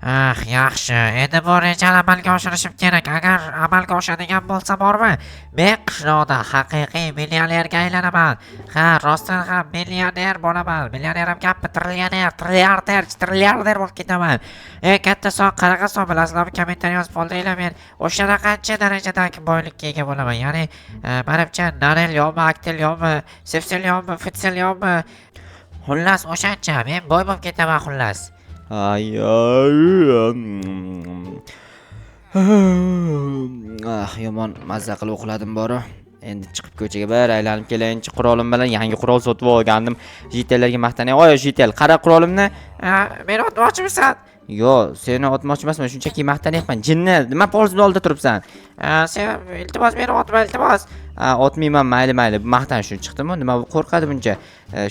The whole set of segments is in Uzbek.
Ah, yaxshi. Endi bu rejani amalga oshirishim kerak. Agar amalga oshadigan bo'lsa bormi, men qishloqda haqiqiy millionerga aylanaman. Ha, rostdan ham millioner bo'laman. Millioner ham gapmi, trilloner, trilliarder bo'lib ketaman. Katta son qanaqa son bilasizlarmi? Kommentariy yozib qoldinglar. Men o'shana qancha darajadagi boylikka ega bo'laman. Ya'ni, menimcha Naryonmi, Aktilyonmi, Sepsilyonmi, Fitsilyonmi, xullas o'shancha men boy bo'lib ketaman xullas. Yomon mazza qilib uxladim bora. Endi chiqib ko'chaga bir aylanib kelayinchi, qurolim bilan yangi qurol sotib olgandim. Jitellarga maqtanay. Oy, Jitel, qara qurolimni. Meni otmoqchimisan? Yo, seni otmoqchi emasman, shunchaki maqtanyapman. Jinni, nima polizning oldida turibsan? Sen iltimos meni otma, iltimos. Otmayman, mayli. Bu maqtanish uchun chiqdimi? Nima qo'rqadi buncha?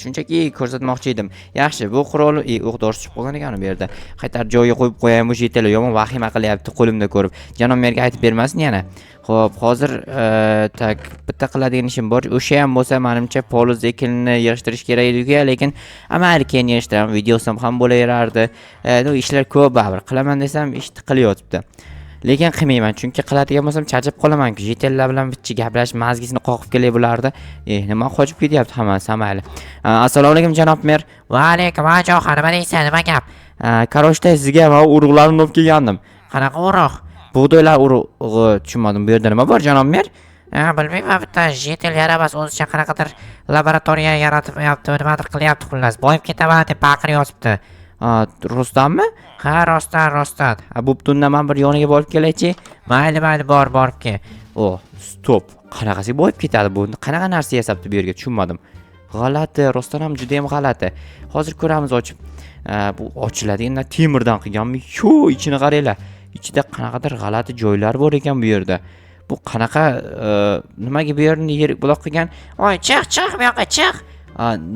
Shunchaki ko'rsatmoqchi edim. Yaxshi, bu qurol o'q dori chiqib qolgan ekan bu yerda. Qaytar joyiga qo'yib qo'yaymi, bu Jitel yomon vahima qilyapti qo'limda ko'rib. Janob merga aytib bermasin yana. Xo'p, hozir bitta qiladigan ishim bor. O'sha ham bo'lsa, menimcha poliz ekinini yig'ishtirish kerak edi-ku, lekin amal keyin yig'ishtiraman. Videosim ham bo'laverardi. Ishlar ko'p baribir. Qilaman desam, ish tiqilyotibdi. Lekin qilmayman, chunki qiladigan bo'lsam charchab qolaman-ku. Jitellar bilan bitta gaplashib, mazgisini qoqib kelay bulardi. Nima qochib ketyapti hammasi, mayli. Assalomu alaykum janob mer. Va alaykum ajoxa, nima deysan, nima gap? Karoshda sizga va urug'larni olib kelgandim. Qanaqa urug'? Bug'doylar urug'i, tushunmadim. Bu yerda nima bor janob mer? Bilmayman, bitta Jitel yaramas o'zicha qanaqadir laboratoriya yaratib yapti, nimadir qilyapti xullas. Boyib ketaman deb baqirib yotibdi. Rostdanmi? Ha, rostdan. Bo'pti, undan men bir yoniga borib kelay-chi. Mayli, borib kel. Stop. Qanaqasi boyib ketadi bu? Qanaqa narsa yasabdi bu yerga, tushunmadim. G'alati, rostdan ham juda ham g'alati. Hozir ko'ramiz ochib. Bu ochiladigan temirdan qilganmi? Ichini qaranglar. Ichida qanaqadir g'alati joylar bor ekan bu yerda. Bu qanaqa nimaga bu yerni yer buloq qilgan? Voy, chiq bu yoqqa, chiq.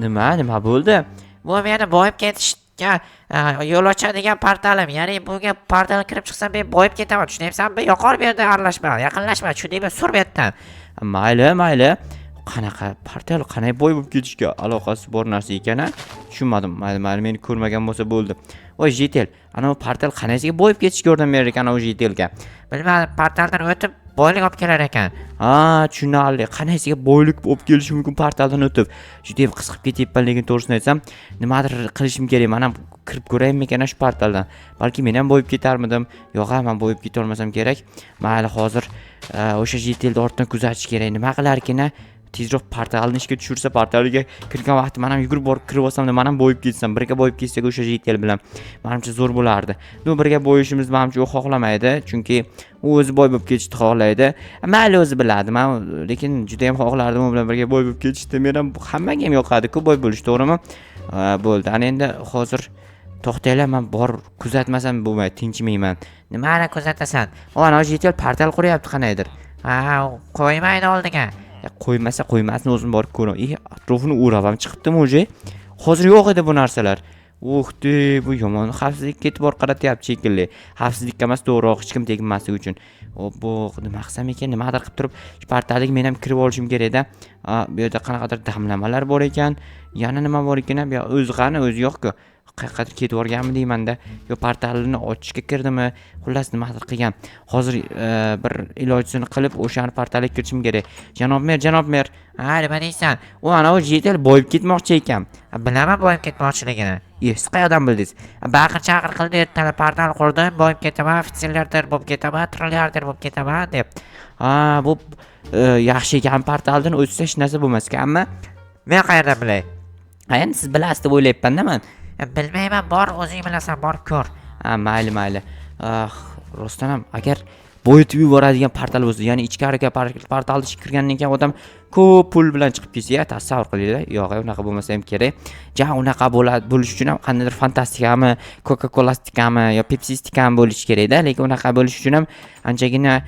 Nima bo'ldi? Bu meni boyib ketishga yo'l ochadigan portalim. Ya'ni bunga portal kirib chiqsam men boyib ketaman. Tushunyapsanmi? Yoqor bu yerda aralashma, yaqinlashma, tushundingmi? Sur bu yerdan. Mayli. Qanaqa portal, qanday boy bo'lib ketishga aloqasi bor narsa ekan-a? Tushunmadim. Mayli, meni ko'rmagan bo'lsa bo'ldi. Voy, Jitel, ana bu portal qanasiga boyib ketishga yordam berar ekan u Jitelga? Bilmadim, portaldan o'tib boylik olib kelar ekan. Tushunarli. Qanasiga boylik olib kelishi mumkin portaldan o'tib? Juda ham qiziqib ketyapman, lekin to'g'risini aytsam, nimadir qilishim kerak. Men ham kirib ko'raymi-kan shu portaldan. Balki men ham boyib ketarmidim. Yo'q, men boyib keta olmasam kerak. Mayli, hozir o'sha Jitelni ortdan kuzatish kerak. Nima qilar ekan-a? Tezroq portalni ishga tushirsa, portalga kirgan vaqtda men ham yugurib borib kirib olsam, men ham boyib ketsam, birga boyib ketsak o'sha Jitel bilan, menimcha zo'r bo'lardi. Birga boyishimizni menimcha u xohlamaydi, chunki u o'zi boy bo'lib ketishni xohlaydi. Mayli, o'zi biladi. Men lekin juda ham xohlardim u bilan birga boy bo'lib ketishni. Men ham hammaga ham yoqadi-ku boy bo'lish, to'g'rimi? Bo'ldi. Ana endi hozir to'xtanglar, men bor kuzatmasam bo'lmaydi, tinchimayman. Nimani kuzatasan? Ana Jitel portal quryapti qanaydir. Qo'ymaydi oldiga. Qo'ymasni o'zim borib ko'raman. Atrofini o'rab ham chiqibdimi o'zi? Hozir yo'q edi bu narsalar. Bu yomon xavfsizlik ketib qaratyapti shekilli. Xavfsizlikka emas, to'g'riroq hech kim tegmasligi uchun. Bu nima qilsam ekan, nimadir qilib turib, shu portalga men ham kirib olishim kerak-da. Bu yerda qanaqadir damlamalar bor ekan. Yana nima bor ekan? Bu o'zi qani, o'zi yo'q-ku. Qayergadir ketib o'rganmi deyman-da. Yo, portalni ochishga kirdimi? Xullas nimadir qilgan. Hozir bir ilojini qilib o'shani portalga kirishim kerak. Janob mer. Nima deysan? Ana u Jitel boyib ketmoqchi ekan. Bilaman boyib ketmoqchiligini. Siz qayerdan bildingiz? Baqir-chaqir qildi, portal qurdim, boyib ketaman, fitsillardir bo'lib ketaman, trilliarder bo'lib ketaman deb. Bu yaxshi ekan, portaldan o'tsa hech narsa bo'lmas ekanmi? Men qayerdan bilay? Endi siz bilasiz deb o'ylayapman-da men. Bilmayman, bor o'zing bilasan, bor ko'r. Mayli. Rostdan ham agar boyitib yuboradigan portal bo'lsa, ya'ni ichkariga portalda kirgandan keyin odam ko'p pul bilan chiqib ketsa, tasavvur qilinglar. Yo'q, unaqa bo'lmasa ham kerak. Unaqa bo'lish uchun ham qandaydir fantastikami, Coca-Cola-stikami yo Pepsi-stikami bo'lish kerak-da, lekin unaqa bo'lish uchun ham anchagina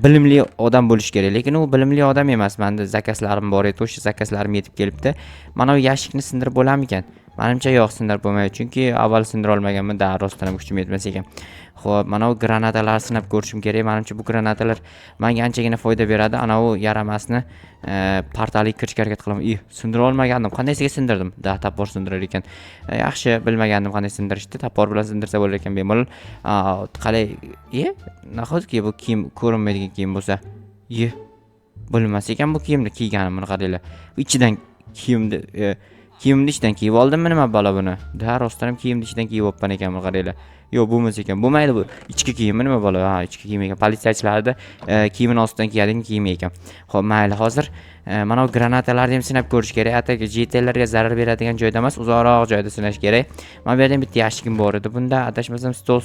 bilimli odam bo'lish kerak. Lekin u bilimli odam emas. Menda zakaslarim bor edi, o'sha zakaslarim yetib kelibdi. Mana bu yashikni sindirib bo'larmikan? Menimcha yo'q, sindirib bo'lmaydi, chunki avval sindira olmaganman, rostdan ham kuchim yetmas ekan. Xo'p, mana bu granatalarni sinab ko'rishim kerak. Menimcha bu granatalar menga anchagina foyda beradi. Ana u yaramasni portalga kirishga harakat qilaman. Sindira olmagandim. Qandaysiga sindirdim? Da tapor sindirar ekan. Yaxshi, bilmagandim qanday sindirishni. Tapor bilan sindirsa bo'lar ekan bemalol. Qalay, nahotki bu kiyim ko'rinmaydigan kiyim bo'lsa? Bo'lmas ekan bu kiyimni kiyganimni qaranglar. Ichidan kiyimni ichidan kiyib oldimmi nima balo buni? Da rostdan ham kiyimni ichidan kiyib olibman ekanmi qaranglar. Yo'q, bo'lmas ekan. Bo'lmaydi bu. Ichki kiyimi nima balo? Ha, ichki kiyim ekan. Politsiyachilarda kiyimini ostidan kiyadigan kiyim ekan. Xo'p, mayli, hozir mana bu granatalarni ham sinab ko'rish kerak. Ataka JTlarga zarar beradigan joyda emas, uzoqroq joyda sinash kerak. Mana bu yerda bitta yashigim bor edi. Bunda adashmasam stul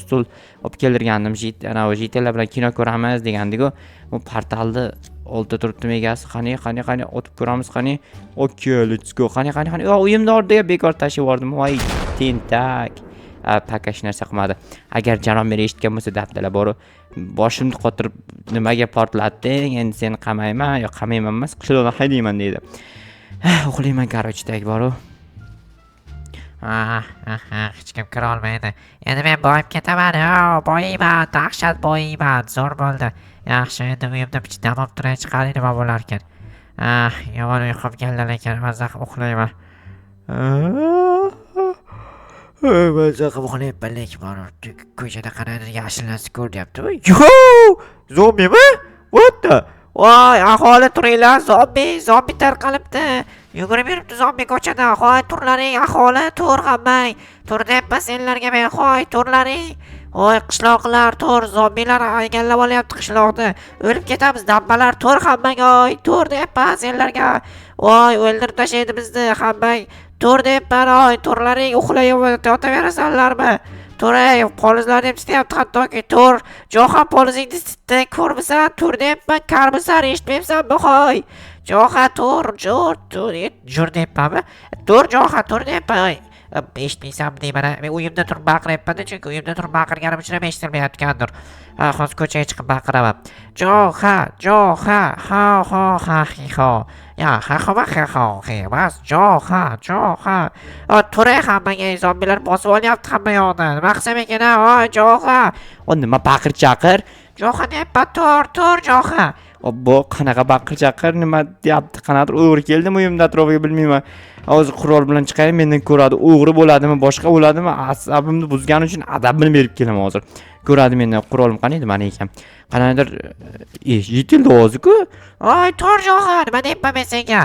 olib keldirgandim. Ana bu JTlar bilan kino ko'ramiz degandiku. Bu portalni oldi turibdi egasi. Qani o'tib ko'ramiz qani. Okay, let's go. Qani. Uyimda ordaga bekor tashib yubordim. Voy, tentak. Pakash narsa qilmadi. Agar janob meni eshitgan bo'lsa dabdala bor. Boshimni qotirib nimaga portlatding? Endi seni qamayman, yo qamayman emas, qishloqdan haydayman deydi. Uxlayman garojdagi boru. Hech kim kira olmaydi. Endi men boyib ketaman. Boyiyman, dahshat boyiyman. Zo'r bo'ldi. Yaxshi, endi uyimda bitta dam olib turay, chiqaring nima bo'lar ekan. Yomon uyqum kelgan ekan, mazza qilib uxlayman. Mazza qilib uxlayapman, lekin mana ko'chada qanaqadir yashil narsa ko'ryaptimi? Zombimi? What the? Voy, aholi turinglar, zombi tarqalibdi. Yugurib yuribdi zombi ko'chada. Hoy, turlaring, aholi, tur hammang. Tur deyapman senlarga men, hoy, turlaring. Voy, qishloqlar, tur, zombilar egallab olyapti qishloqni. O'lib ketamiz, dambalar, tur hammang, oy, tur deyapman senlarga. Voy, o'ldirib tashlaydi bizni hammang. Tur deyapman, oy, turlaring, uxlayapman, yotaverasizlarmi? Turay, polizlarni ham tityapti hattoki. Tur, Jo'xa polizingni titdi, ko'rmisan? Tur deyapman, karmisan, eshitmayapsanmi? Hoy, Jo'xa, tur deyapmanmi? Tur, Jo'xa, tur deyapman. Eshitmaysanmi deyman. Men uyimda turib baqiryapman, chunki uyimda turib baqirganim uchun ham eshitilmayotgandir. Hozir ko'chaga chiqib baqiraman. Jo'xa, ha. Ya, ha emas, Jo'xa. Turay hammaga, zombilar bosib olyapti hamma yoqni. Nima qilsam ekan, voy, Jo'xa. Nima baqir-chaqir? Jo'xa deyapman, tur, Jo'xa. Bu qanaqa baqir-chaqir, nima deyapti? Qanadir o'g'ri keldimi uyimda atrofiga bilmayman. Hozir qurol bilan chiqay, mendan ko'radi. O'g'ri bo'ladimi, boshqa bo'ladimi? Asabimni buzgani uchun adabini berib kelaman hozir. Ko'radi mendan qurolim qanday mana ekan. Qanaqadir yetildi ovozi-ku. Voy, tur Jo'xa, nima deyapman men senga?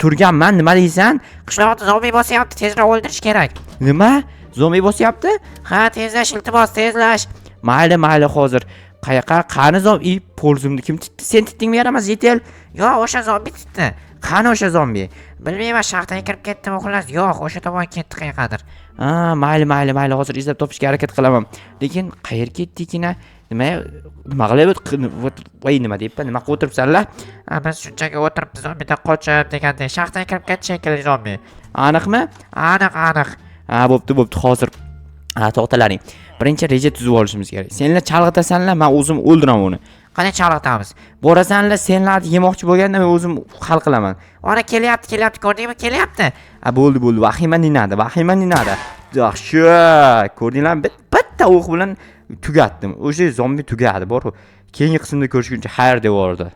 Turganman, nima deysan? Qishloqda zombi bosyapti, tezroq o'ldirish kerak. Nima? Zombi bosyapti? Ha, tezlash, iltimos, tezlash. Mayli, hozir. Qani zombi? Polzimni kim titdi? Sen titdingmi yaramas yetel? Yo'q, o'sha zombi titdi. Qani o'sha zombi? Bilmayman, shaxtaga kirib ketdimi xullas. Yo'q, o'sha tomon ketdi qayergadir. Mayli, hozir izlab topishga harakat qilaman. Lekin qayerga ketdikina? Nima voy, nima deyapman? Nima qilib o'tiribsanlar? Biz shunchaki o'tiribdi, zombidan qochib deganda shaxtaga kirib ketdi shekilli zombi. Aniqmi? Aniq. Bo'pti, hozir. To'xtalaring. Birinchi reja tuzib olishimiz kerak. Senlar chalg'itasanlar, men o'zim o'ldiraman uni. Qanday chalg'itamiz? Borasanlar, senlarni yemoqchi bo'lganda men o'zim hal qilaman. Ona kelyapti, ko'rdingmi? Kelyapti. Bo'ldi. Vahima ninadi. Yaxshi. Ko'rdinglarmi? Bitta o'q bilan tugatdim. O'sha zombi tugadi, bor-ku. Keyingi qismda ko'rishguncha xayr deb yubordi.